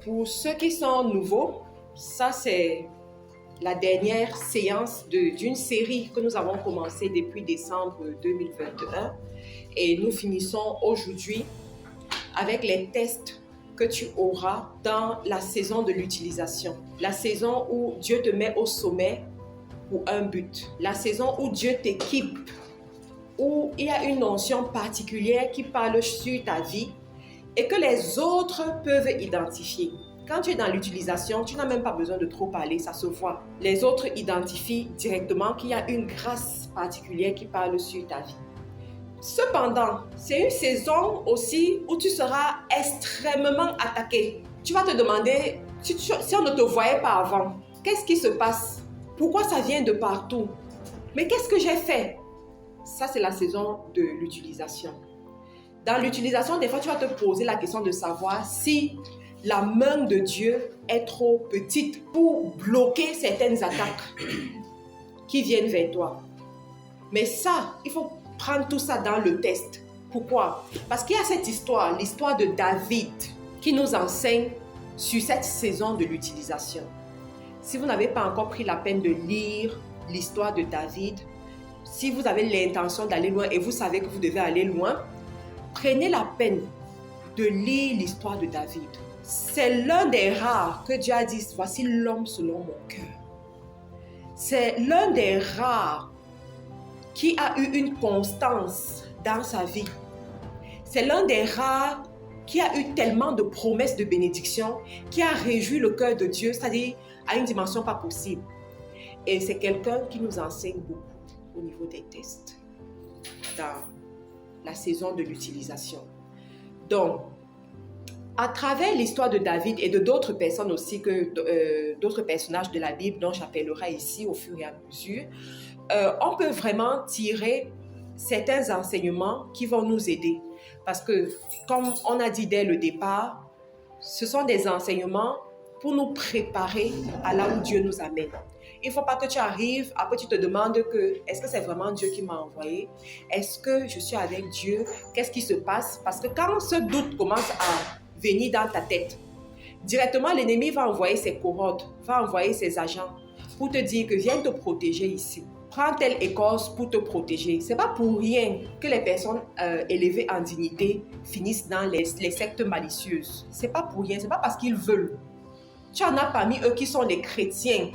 Pour ceux qui sont nouveaux, ça c'est la dernière séance d'une série que nous avons commencée depuis décembre 2021 et nous finissons aujourd'hui avec les tests que tu auras dans la saison de l'utilisation. La saison où Dieu te met au sommet pour un but. La saison où Dieu t'équipe, où il y a une notion particulière qui parle sur ta vie et que les autres peuvent identifier. Quand tu es dans l'utilisation, tu n'as même pas besoin de trop parler, ça se voit. Les autres identifient directement qu'il y a une grâce particulière qui parle sur ta vie. Cependant, c'est une saison aussi où tu seras extrêmement attaqué. Tu vas te demander, si on ne te voyait pas avant, qu'est-ce qui se passe? Pourquoi ça vient de partout? Mais qu'est-ce que j'ai fait? Ça, c'est la saison de l'utilisation. Dans l'utilisation, des fois, tu vas te poser la question de savoir si la main de Dieu est trop petite pour bloquer certaines attaques qui viennent vers toi. Mais ça, il faut prendre tout ça dans le test. Pourquoi? Parce qu'il y a cette histoire, l'histoire de David, qui nous enseigne sur cette saison de l'utilisation. Si vous n'avez pas encore pris la peine de lire l'histoire de David, si vous avez l'intention d'aller loin et vous savez que vous devez aller loin, prenez la peine de lire l'histoire de David. C'est l'un des rares que Dieu a dit, voici l'homme selon mon cœur. C'est l'un des rares qui a eu une constance dans sa vie. C'est l'un des rares qui a eu tellement de promesses de bénédiction, qui a réjoui le cœur de Dieu, c'est-à-dire à une dimension pas possible. Et c'est quelqu'un qui nous enseigne beaucoup au niveau des tests dans la saison de l'utilisation. Donc, à travers l'histoire de David et de d'autres personnes aussi, d'autres personnages de la Bible dont j'appellerai ici au fur et à mesure, on peut vraiment tirer certains enseignements qui vont nous aider. Parce que, comme on a dit dès le départ, ce sont des enseignements pour nous préparer à là où Dieu nous amène. Il ne faut pas que tu arrives, après tu te demandes que est-ce que c'est vraiment Dieu qui m'a envoyé? Est-ce que je suis avec Dieu? Qu'est-ce qui se passe? Parce que quand ce doute commence à venir dans ta tête, directement l'ennemi va envoyer ses cohortes, va envoyer ses agents pour te dire que viens te protéger ici. Prends telle écorce pour te protéger. Ce n'est pas pour rien que les personnes élevées en dignité finissent dans les sectes malicieuses. Ce n'est pas pour rien, ce n'est pas parce qu'ils veulent. Tu en as parmi eux qui sont les chrétiens,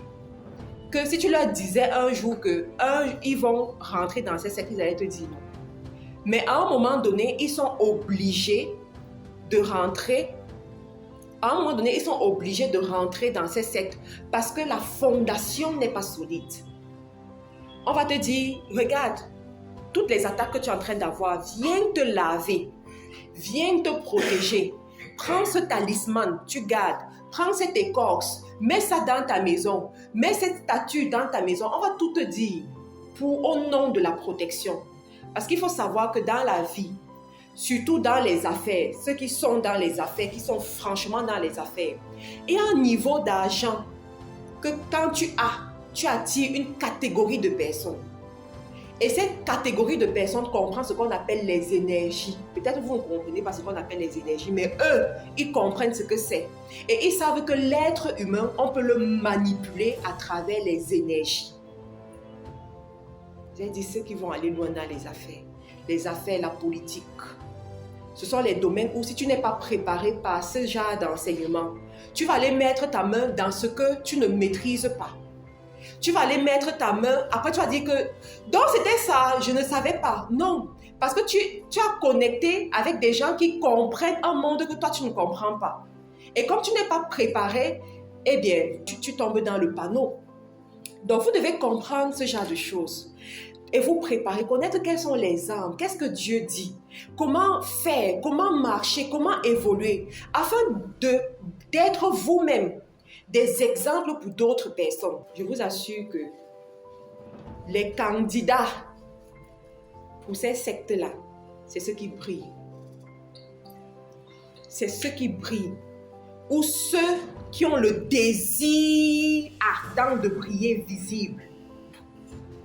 que si tu leur disais un jour qu'ils vont rentrer dans ces sectes, ils allaient te dire non. Mais à un moment donné, ils sont obligés de rentrer. À un moment donné, ils sont obligés de rentrer dans ces sectes parce que la fondation n'est pas solide. On va te dire, regarde, toutes les attaques que tu es en train d'avoir, viens te laver, viens te protéger. Prends ce talisman, tu gardes. Prends cette écorce, mets ça dans ta maison, mets cette statue dans ta maison. On va tout te dire au nom de la protection. Parce qu'il faut savoir que dans la vie, surtout dans les affaires, ceux qui sont dans les affaires, qui sont franchement dans les affaires, il y a un niveau d'argent que quand tu attires une catégorie de personnes. Et cette catégorie de personnes comprend ce qu'on appelle les énergies. Peut-être vous ne comprenez pas ce qu'on appelle les énergies, mais eux, ils comprennent ce que c'est. Et ils savent que l'être humain, on peut le manipuler à travers les énergies. J'ai dit ceux qui vont aller loin dans les affaires, la politique. Ce sont les domaines où si tu n'es pas préparé par ce genre d'enseignement, tu vas aller mettre ta main dans ce que tu ne maîtrises pas. Tu vas aller mettre ta main, après tu vas dire que donc c'était ça, je ne savais pas. Non, parce que tu as connecté avec des gens qui comprennent un monde que toi tu ne comprends pas. Et comme tu n'es pas préparé, eh bien, tu tombes dans le panneau. Donc vous devez comprendre ce genre de choses. Et vous préparer, connaître quelles sont les armes, qu'est-ce que Dieu dit, comment faire, comment marcher, comment évoluer, afin d'être vous-même des exemples pour d'autres personnes. Je vous assure que les candidats pour ces sectes-là, c'est ceux qui brillent. C'est ceux qui brillent. Ou ceux qui ont le désir ardent de briller visible.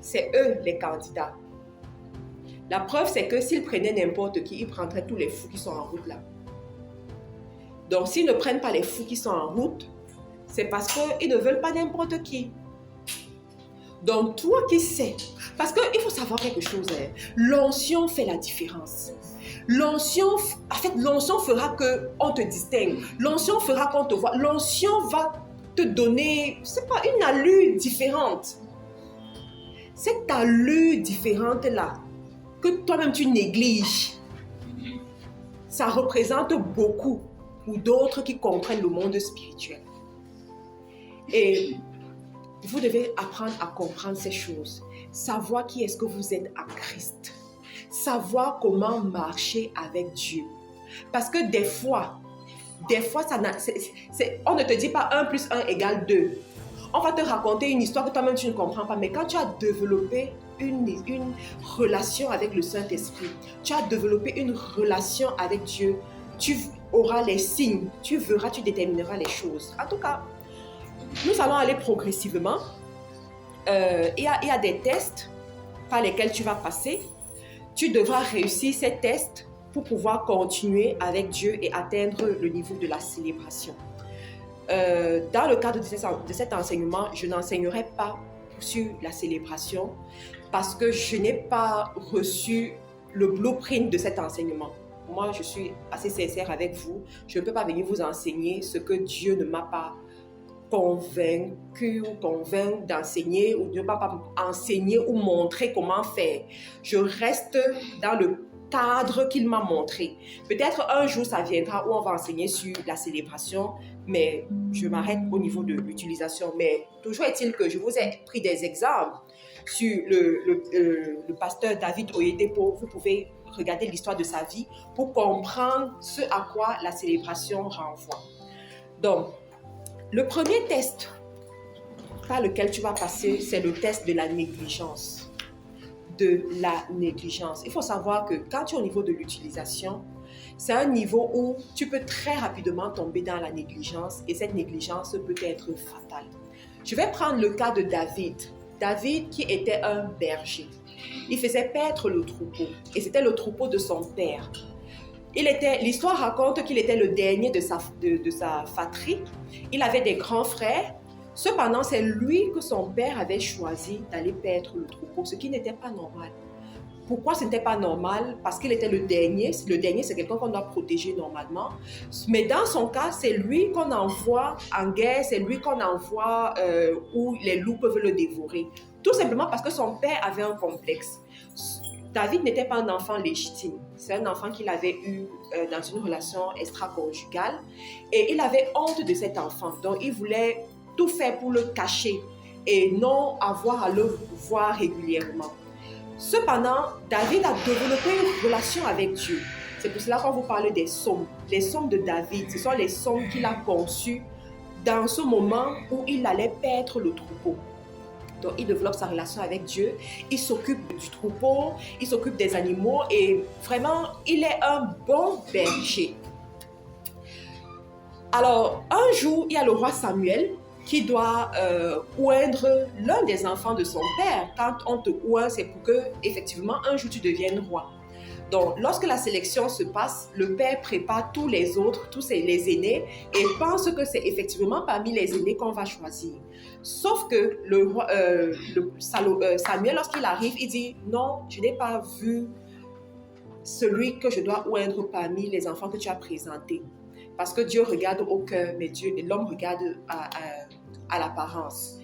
C'est eux les candidats. La preuve, c'est que s'ils prenaient n'importe qui, ils prendraient tous les fous qui sont en route là. Donc, s'ils ne prennent pas les fous qui sont en route, c'est parce qu'ils ne veulent pas n'importe qui. Donc, toi qui sais, parce qu'il faut savoir quelque chose, hein, l'onction fait la différence. L'onction fera qu'on te distingue. L'onction fera qu'on te voit. L'onction va te donner, c'est pas une allure différente. Cette allure différente-là, que toi-même tu négliges, ça représente beaucoup pour d'autres qui comprennent le monde spirituel. Et vous devez apprendre à comprendre ces choses. Savoir qui est-ce que vous êtes à Christ. Savoir comment marcher avec Dieu. Parce que des fois, on ne te dit pas 1 + 1 = 2. On va te raconter une histoire que toi-même tu ne comprends pas. Mais quand tu as développé une relation avec le Saint-Esprit, tu as développé une relation avec Dieu, tu auras les signes, tu verras, tu détermineras les choses. En tout cas, nous allons aller progressivement. Il y a des tests par lesquels tu vas passer. Tu devras réussir ces tests pour pouvoir continuer avec Dieu et atteindre le niveau de la célébration. Dans le cadre de cet enseignement, je n'enseignerai pas sur la célébration parce que je n'ai pas reçu le blueprint de cet enseignement. Moi, je suis assez sincère avec vous. Je ne peux pas venir vous enseigner ce que Dieu ne m'a pas convaincu ou convaincu d'enseigner, ou ne m'a pas enseigné ou montrer comment faire. Je reste dans le cadre qu'il m'a montré. Peut-être un jour ça viendra où on va enseigner sur la célébration, mais je m'arrête au niveau de l'utilisation. Mais toujours est-il que je vous ai pris des exemples sur le pasteur David Oyedepo. Vous pouvez regarder l'histoire de sa vie pour comprendre ce à quoi la célébration renvoie. Donc, le premier test par lequel tu vas passer, c'est le test de la négligence. De la négligence. Il faut savoir que quand tu es au niveau de l'utilisation, c'est un niveau où tu peux très rapidement tomber dans la négligence et cette négligence peut être fatale. Je vais prendre le cas de David. David qui était un berger. Il faisait paître le troupeau et c'était le troupeau de son père. L'histoire raconte qu'il était le dernier de sa fratrie. Il avait des grands frères. Cependant, c'est lui que son père avait choisi d'aller paître le troupeau, ce qui n'était pas normal. Pourquoi ce n'était pas normal? Parce qu'il était le dernier. Le dernier, c'est quelqu'un qu'on doit protéger normalement. Mais dans son cas, c'est lui qu'on envoie en guerre, c'est lui qu'on envoie où les loups peuvent le dévorer. Tout simplement parce que son père avait un complexe. David n'était pas un enfant légitime. C'est un enfant qu'il avait eu dans une relation extra-conjugale. Et il avait honte de cet enfant. Donc, il voulait tout faire pour le cacher et non avoir à le voir régulièrement. Cependant, David a développé une relation avec Dieu. C'est pour cela qu'on vous parle des psaumes. Les psaumes de David, ce sont les psaumes qu'il a conçus dans ce moment où il allait paître le troupeau. Donc, il développe sa relation avec Dieu, il s'occupe du troupeau, il s'occupe des animaux et vraiment, il est un bon berger. Alors, un jour, il y a le roi Samuel qui doit oindre l'un des enfants de son père. Quand on te oint, c'est pour que, effectivement, un jour, tu deviennes roi. Donc, lorsque la sélection se passe, le père prépare tous les autres, les aînés, et pense que c'est effectivement parmi les aînés qu'on va choisir. Sauf que Samuel, lorsqu'il arrive, il dit « Non, je n'ai pas vu celui que je dois oindre parmi les enfants que tu as présentés. » Parce que Dieu regarde au cœur, mais l'homme regarde à l'apparence.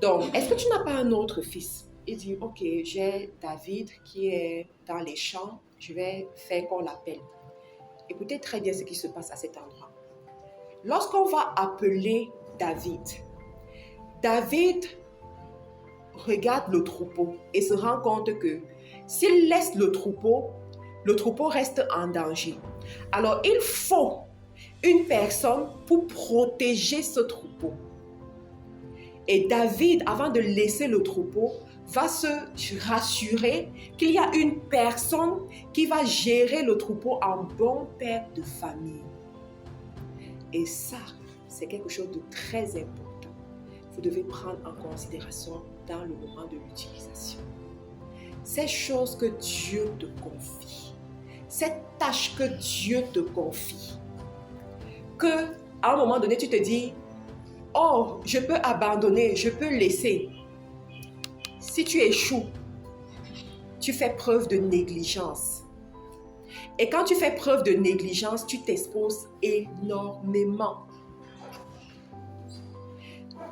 Donc, est-ce que tu n'as pas un autre fils? Il dit, ok, j'ai David qui est dans les champs, je vais faire qu'on l'appelle. Écoutez très bien ce qui se passe à cet endroit. Lorsqu'on va appeler David, David regarde le troupeau et se rend compte que s'il laisse le troupeau reste en danger. Alors, il faut une personne pour protéger ce troupeau. Et David, avant de laisser le troupeau, va se rassurer qu'il y a une personne qui va gérer le troupeau en bon père de famille. Et ça, c'est quelque chose de très important. Vous devez prendre en considération dans le moment de l'utilisation. Ces choses que Dieu te confie, cette tâche que Dieu te confie, que à un moment donné, tu te dis, oh, je peux abandonner, je peux laisser. Si tu échoues, tu fais preuve de négligence. Et quand tu fais preuve de négligence, tu t'exposes énormément.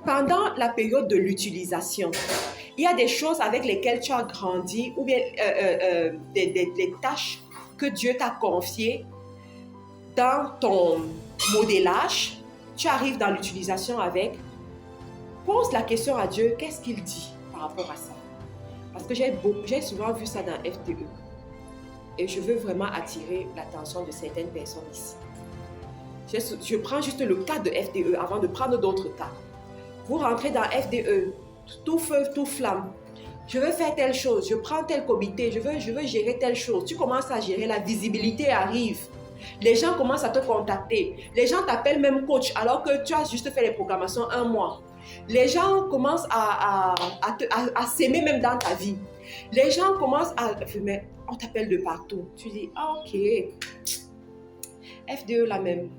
Pendant la période de l'utilisation, il y a des choses avec lesquelles tu as grandi ou bien des tâches que Dieu t'a confiées dans ton modélage. Tu arrives dans l'utilisation avec. Pose la question à Dieu, qu'est-ce qu'il dit par rapport à ça? Parce que j'ai souvent vu ça dans FTE. Et je veux vraiment attirer l'attention de certaines personnes ici. Je prends juste le cas de FTE avant de prendre d'autres cas. Vous rentrez dans FDE, tout feu, tout flamme. Je veux faire telle chose, je prends tel comité, je veux gérer telle chose. Tu commences à gérer, la visibilité arrive. Les gens commencent à te contacter. Les gens t'appellent même coach alors que tu as juste fait les programmations 1 mois. Les gens commencent à s'aimer même dans ta vie. Les gens commencent à... Mais on t'appelle de partout. Tu dis, ah ok, FDE la même.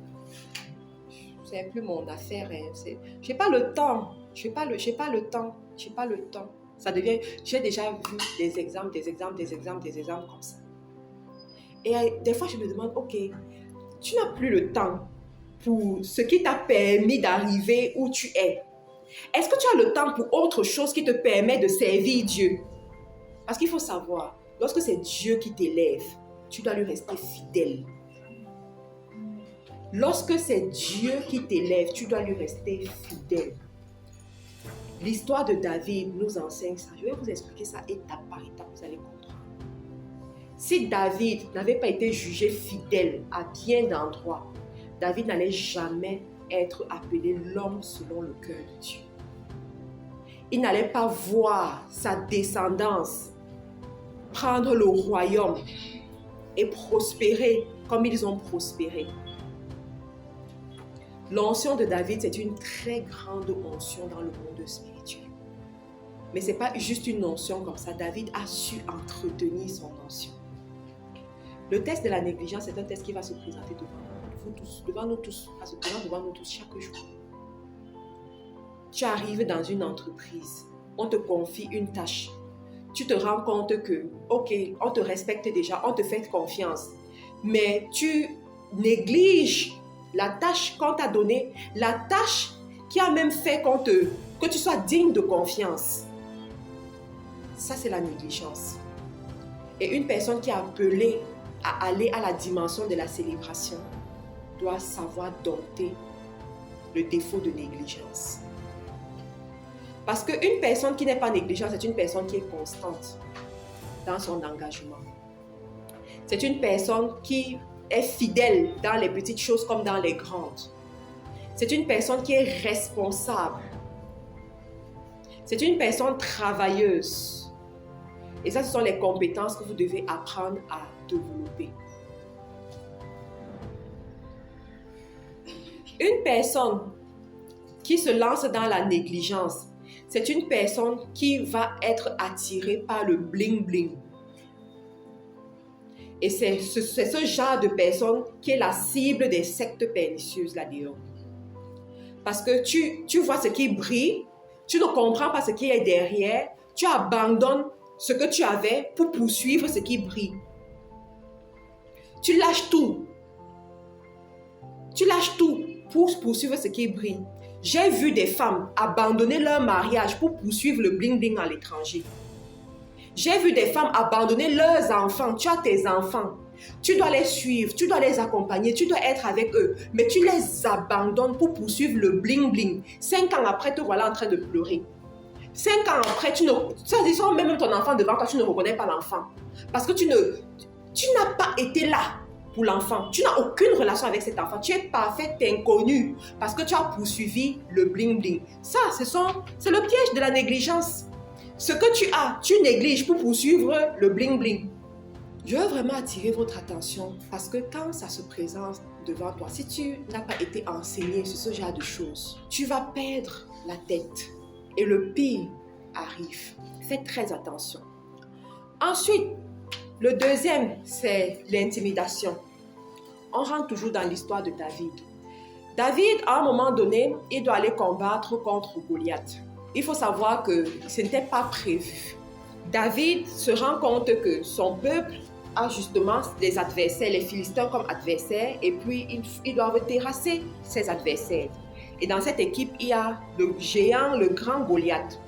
C'est plus mon affaire. Hein. J'ai pas le temps. J'ai pas le temps. Ça devient... J'ai déjà vu des exemples comme ça. Et des fois, je me demande, ok, tu n'as plus le temps pour ce qui t'a permis d'arriver où tu es. Est-ce que tu as le temps pour autre chose qui te permet de servir Dieu? Parce qu'il faut savoir, lorsque c'est Dieu qui t'élève, tu dois lui rester fidèle. Lorsque c'est Dieu qui t'élève, tu dois lui rester fidèle. L'histoire de David nous enseigne ça. Je vais vous expliquer ça étape par étape, vous allez comprendre. Si David n'avait pas été jugé fidèle à bien d'endroits, David n'allait jamais être appelé l'homme selon le cœur de Dieu. Il n'allait pas voir sa descendance prendre le royaume et prospérer comme ils ont prospéré. L'onction de David, c'est une très grande onction dans le monde spirituel. Mais ce n'est pas juste une onction comme ça. David a su entretenir son onction. Le test de la négligence, c'est un test qui va se présenter devant nous tous, chaque jour. Tu arrives dans une entreprise, on te confie une tâche. Tu te rends compte que, ok, on te respecte déjà, on te fait confiance, mais tu négliges la tâche qu'on t'a donnée, la tâche qui a même fait que tu sois digne de confiance. Ça, c'est la négligence. Et une personne qui est appelée à aller à la dimension de la célébration doit savoir dompter le défaut de négligence. Parce qu'une personne qui n'est pas négligente, c'est une personne qui est constante dans son engagement. C'est une personne qui est fidèle dans les petites choses comme dans les grandes. C'est une personne qui est responsable. C'est une personne travailleuse. Et ça, ce sont les compétences que vous devez apprendre à développer. Une personne qui se lance dans la négligence, c'est une personne qui va être attirée par le bling-bling. Et c'est ce genre de personne qui est la cible des sectes pernicieuses là-dedans. Parce que tu vois ce qui brille, tu ne comprends pas ce qui est derrière, tu abandonnes ce que tu avais pour poursuivre ce qui brille. Tu lâches tout. Tu lâches tout pour poursuivre ce qui brille. J'ai vu des femmes abandonner leur mariage pour poursuivre le bling-bling à l'étranger. J'ai vu des femmes abandonner leurs enfants. Tu as tes enfants. Tu dois les suivre, tu dois les accompagner, tu dois être avec eux. Mais tu les abandonnes pour poursuivre le bling-bling. 5 ans après, te voilà en train de pleurer. 5 ans après, même ton enfant devant toi, tu ne reconnais pas l'enfant. Parce que tu n'as pas été là pour l'enfant. Tu n'as aucune relation avec cet enfant. Tu es parfait inconnu parce que tu as poursuivi le bling-bling. Ça, c'est le piège de la négligence. Ce que tu as, tu négliges pour poursuivre le bling-bling. Je veux vraiment attirer votre attention parce que quand ça se présente devant toi, si tu n'as pas été enseigné sur ce genre de choses, tu vas perdre la tête et le pire arrive. Faites très attention. Ensuite, le deuxième, c'est l'intimidation. On rentre toujours dans l'histoire de David. David, à un moment donné, il doit aller combattre contre Goliath. Il faut savoir que ce n'était pas prévu. David se rend compte que son peuple a justement des adversaires, les Philistins comme adversaires, et puis ils doivent terrasser ses adversaires. Et dans cette équipe, il y a le géant, le grand Goliath.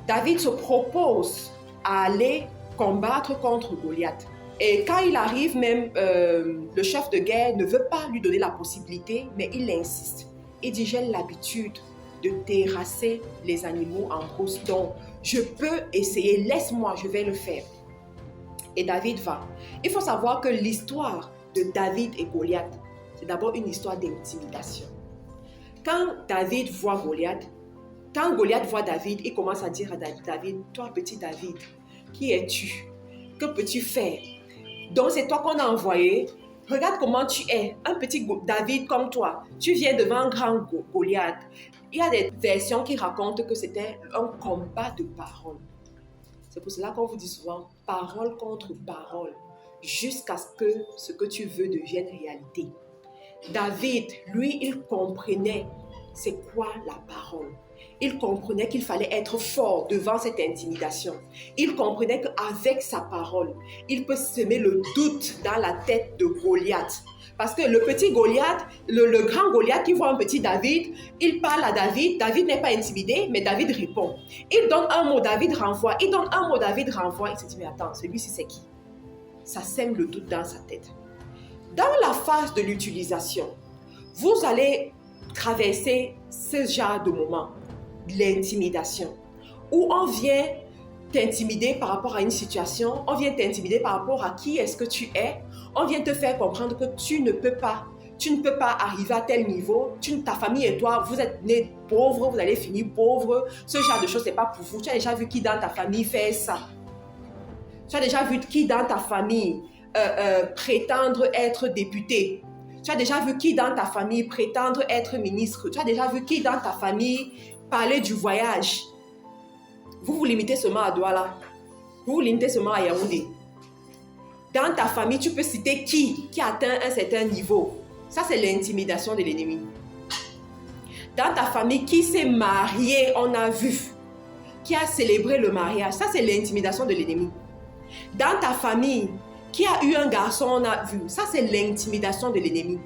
David se propose à aller combattre contre Goliath. Et quand il arrive, même le chef de guerre ne veut pas lui donner la possibilité, mais il insiste. Il dit, j'ai l'habitude de terrasser les animaux en brousse, donc je peux essayer, laisse-moi, je vais le faire. Et David va. Il faut savoir que l'histoire de David et Goliath, c'est d'abord une histoire d'intimidation. Quand David voit Goliath, quand Goliath voit David, il commence à dire à David, toi petit David, qui es-tu? Que peux-tu faire? Donc c'est toi qu'on a envoyé. Regarde comment tu es, un petit David comme toi. Tu viens devant un grand Goliath. Il y a des versions qui racontent que c'était un combat de paroles. C'est pour cela qu'on vous dit souvent parole contre parole, jusqu'à ce que tu veux devienne réalité. David, lui, il comprenait c'est quoi la parole. Il comprenait qu'il fallait être fort devant cette intimidation. Il comprenait qu'avec sa parole, il peut semer le doute dans la tête de Goliath. Parce que le petit Goliath, le grand Goliath qui voit un petit David, il parle à David. David n'est pas intimidé, mais David répond. Il donne un mot, David renvoie. Il donne un mot, David renvoie. Il se dit, mais attends, celui-ci c'est qui? Ça sème le doute dans sa tête. Dans la phase de l'utilisation, vous allez traverser ce genre de moment, l'intimidation, où on vient t'intimider par rapport à une situation, on vient t'intimider par rapport à qui est-ce que tu es, on vient te faire comprendre que tu ne peux pas arriver à tel niveau, ta famille et toi, vous êtes nés pauvres, vous allez finir pauvres, ce genre de choses, c'est pas pour vous. Tu as déjà vu qui dans ta famille fait ça? Tu as déjà vu qui dans ta famille prétendre être député? Tu as déjà vu qui dans ta famille prétendre être ministre? Tu as déjà vu qui dans ta famille parler du voyage? Vous vous limitez seulement à Douala. Vous vous limitez seulement à Yaoundé. Dans ta famille, tu peux citer qui atteint un certain niveau. Ça, c'est l'intimidation de l'ennemi. Dans ta famille, qui s'est marié, on a vu. Qui a célébré le mariage. Ça, c'est l'intimidation de l'ennemi. Dans ta famille, qui a eu un garçon, on a vu. Ça, c'est l'intimidation de l'ennemi.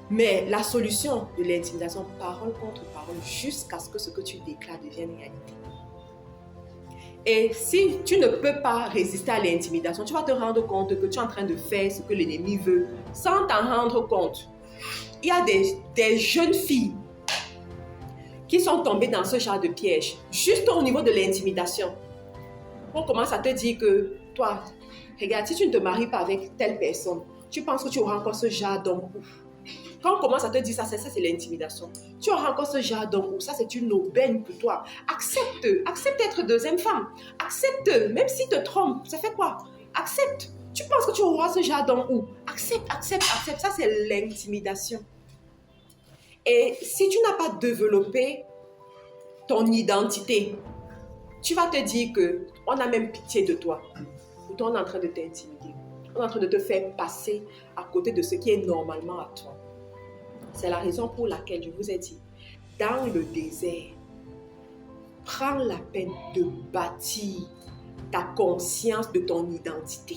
Mais la solution de l'intimidation, parole contre parole, jusqu'à ce que tu déclares devienne réalité. Et si tu ne peux pas résister à l'intimidation, tu vas te rendre compte que tu es en train de faire ce que l'ennemi veut, sans t'en rendre compte. Il y a des jeunes filles qui sont tombées dans ce genre de piège, juste au niveau de l'intimidation. On commence à te dire que, toi, regarde, si tu ne te maries pas avec telle personne, tu penses que tu auras encore ce genre d'homme. Quand on commence à te dire ça, c'est l'intimidation. Tu auras encore ce genre d'homme, ça c'est une aubaine pour toi. Accepte d'être deuxième femme. Accepte, même si te trompe, ça fait quoi? Accepte. Tu penses que tu auras ce genre d'homme accepte. Ça c'est l'intimidation. Et si tu n'as pas développé ton identité, tu vas te dire qu'on a même pitié de toi. Pourtant, on est en train de t'intimider. On est en train de te faire passer à côté de ce qui est normalement à toi. C'est la raison pour laquelle je vous ai dit, dans le désert, prends la peine de bâtir ta conscience de ton identité.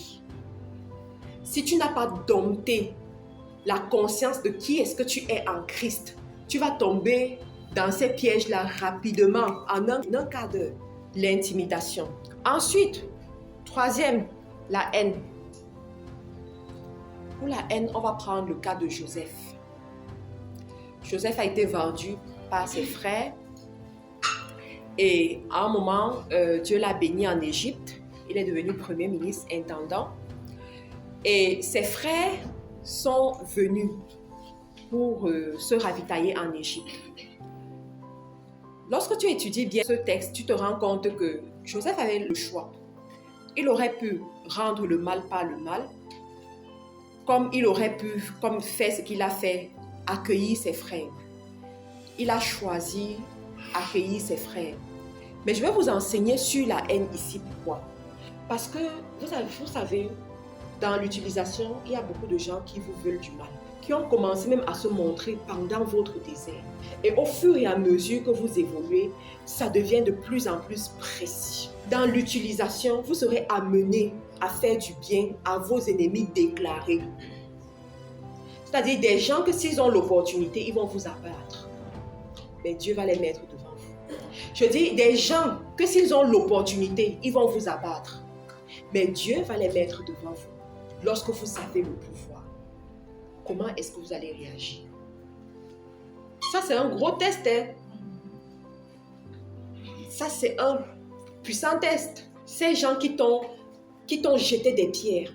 Si tu n'as pas dompté la conscience de qui est-ce que tu es en Christ, tu vas tomber dans ces pièges-là rapidement, en un quart d'heure. L'intimidation. Ensuite, troisième, la haine. Pour la haine, on va prendre le cas de Joseph. Joseph a été vendu par ses frères et à un moment, Dieu l'a béni en Égypte. Il est devenu premier ministre intendant et ses frères sont venus pour se ravitailler en Égypte. Lorsque tu étudies bien ce texte, tu te rends compte que Joseph avait le choix. Il aurait pu rendre le mal par le mal, comme il aurait pu, comme faire ce qu'il a fait, accueillir ses frères. Il a choisi accueillir ses frères. Mais je vais vous enseigner sur la haine ici. Pourquoi? Parce que, vous savez, dans l'utilisation, il y a beaucoup de gens qui vous veulent du mal. qui ont commencé même à se montrer pendant votre désert. Et au fur et à mesure que vous évoluez, ça devient de plus en plus précis. Dans l'utilisation, vous serez amené à faire du bien à vos ennemis déclarés. C'est-à-dire des gens que s'ils ont l'opportunité, ils vont vous abattre. Mais Dieu va les mettre devant vous. Je dis des gens que s'ils ont l'opportunité, ils vont vous abattre. Mais Dieu va les mettre devant vous. Lorsque vous avez le pouvoir, comment est-ce que vous allez réagir? Ça, c'est un gros test. Hein? Ça, c'est un puissant test. Ces gens qui t'ont jeté des pierres,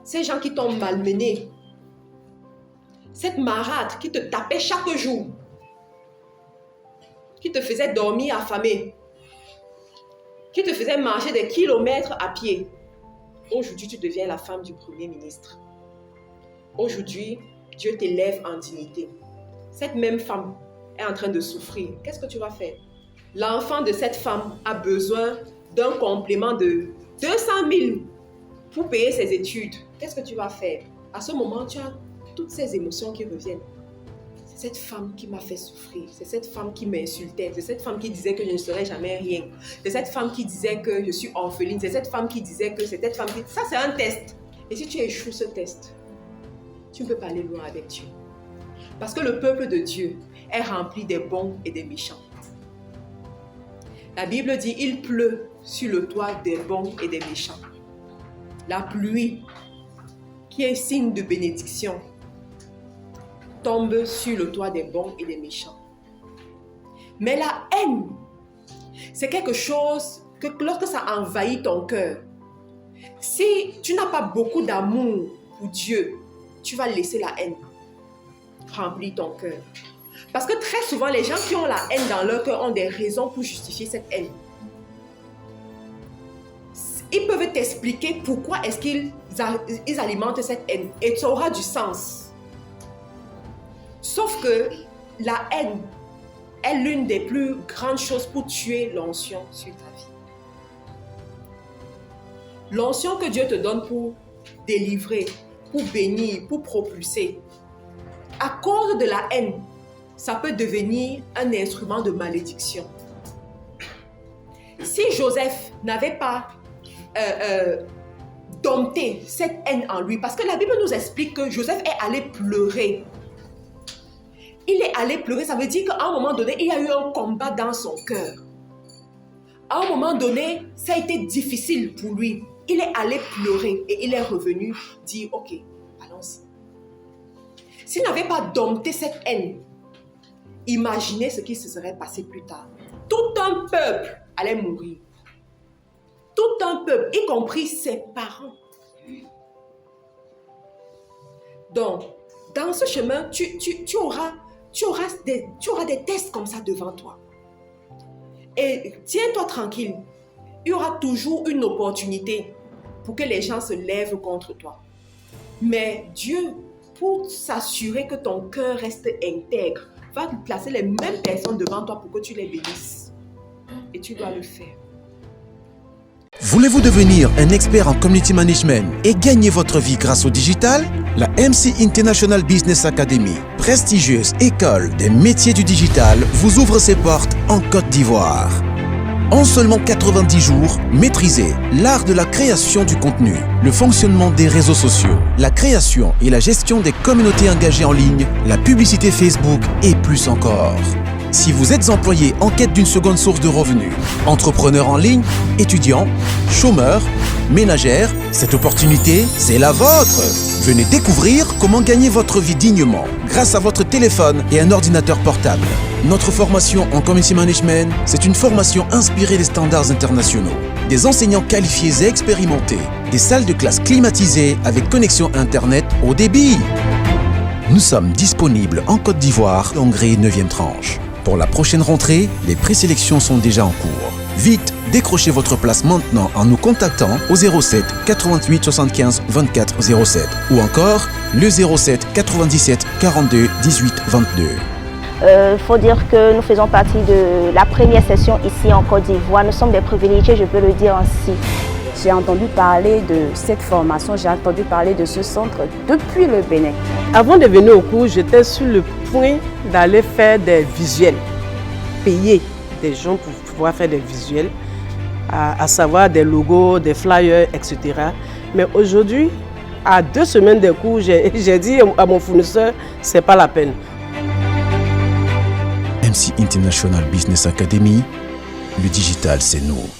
ces gens qui t'ont malmené, cette marade qui te tapait chaque jour, qui te faisait dormir affamé, qui te faisait marcher des kilomètres à pied. Aujourd'hui, tu deviens la femme du Premier ministre. Aujourd'hui, Dieu t'élève en dignité. Cette même femme est en train de souffrir. Qu'est-ce que tu vas faire? L'enfant de cette femme a besoin d'un complément de 200 000 pour payer ses études. Qu'est-ce que tu vas faire? À ce moment, tu as toutes ces émotions qui reviennent. C'est cette femme qui m'a fait souffrir. C'est cette femme qui m'insultait. C'est cette femme qui disait que je ne serais jamais rien. C'est cette femme qui disait que je suis orpheline. C'est cette femme qui disait que c'est cette femme qui... Ça, c'est un test. Et si tu échoues ce test, tu ne peux pas aller loin avec Dieu. Parce que le peuple de Dieu est rempli des bons et des méchants. La Bible dit, il pleut sur le toit des bons et des méchants. La pluie, qui est signe de bénédiction, tombe sur le toit des bons et des méchants. Mais la haine, c'est quelque chose que lorsque ça envahit ton cœur, si tu n'as pas beaucoup d'amour pour Dieu, tu vas laisser la haine remplir ton cœur. Parce que très souvent, les gens qui ont la haine dans leur cœur ont des raisons pour justifier cette haine. Ils peuvent t'expliquer pourquoi est-ce qu'ils alimentent cette haine. Et ça aura du sens. Sauf que la haine est l'une des plus grandes choses pour tuer l'onction sur ta vie. L'onction que Dieu te donne pour délivrer, pour bénir, pour propulser. À cause de la haine, ça peut devenir un instrument de malédiction. Si Joseph n'avait pas dompté cette haine en lui, parce que la Bible nous explique que Joseph est allé pleurer. Il est allé pleurer, ça veut dire qu'à un moment donné, il y a eu un combat dans son cœur. À un moment donné, ça a été difficile pour lui. Il est allé pleurer et il est revenu dire, ok, allons-y. S'il n'avait pas dompté cette haine, imaginez ce qui se serait passé plus tard. Tout un peuple allait mourir. Tout un peuple, y compris ses parents. Donc, dans ce chemin, tu auras des tests comme ça devant toi. Et tiens-toi tranquille. Il y aura toujours une opportunité pour que les gens se lèvent contre toi. Mais Dieu, pour s'assurer que ton cœur reste intègre, va placer les mêmes personnes devant toi pour que tu les bénisses. Et tu dois le faire. Voulez-vous devenir un expert en community management et gagner votre vie grâce au digital? La MC International Business Academy, prestigieuse école des métiers du digital, vous ouvre ses portes en Côte d'Ivoire. En seulement 90 jours, maîtrisez l'art de la création du contenu, le fonctionnement des réseaux sociaux, la création et la gestion des communautés engagées en ligne, la publicité Facebook et plus encore. Si vous êtes employé en quête d'une seconde source de revenus, entrepreneur en ligne, étudiant, chômeur, ménagère, cette opportunité, c'est la vôtre. Venez découvrir comment gagner votre vie dignement grâce à votre téléphone et un ordinateur portable. Notre formation en community management, c'est une formation inspirée des standards internationaux. Des enseignants qualifiés et expérimentés, des salles de classe climatisées avec connexion Internet haut débit. Nous sommes disponibles en Côte d'Ivoire, Hongrie 9e tranche. Pour la prochaine rentrée, les présélections sont déjà en cours. Vite, décrochez votre place maintenant en nous contactant au 07 88 75 24 07 ou encore le 07 97 42 18 22. Faut dire que nous faisons partie de la première session ici en Côte d'Ivoire. Nous sommes des privilégiés, je peux le dire ainsi. j'ai entendu parler de cette formation, j'ai entendu parler de ce centre depuis le Bénin. Avant de venir au cours, j'étais sur le point d'aller faire des visuels, payer des gens pour pouvoir faire des visuels, à savoir des logos, des flyers, etc. Mais aujourd'hui, à 2 semaines de cours, j'ai dit à mon fournisseur, c'est pas la peine. MC International Business Academy, le digital c'est nous.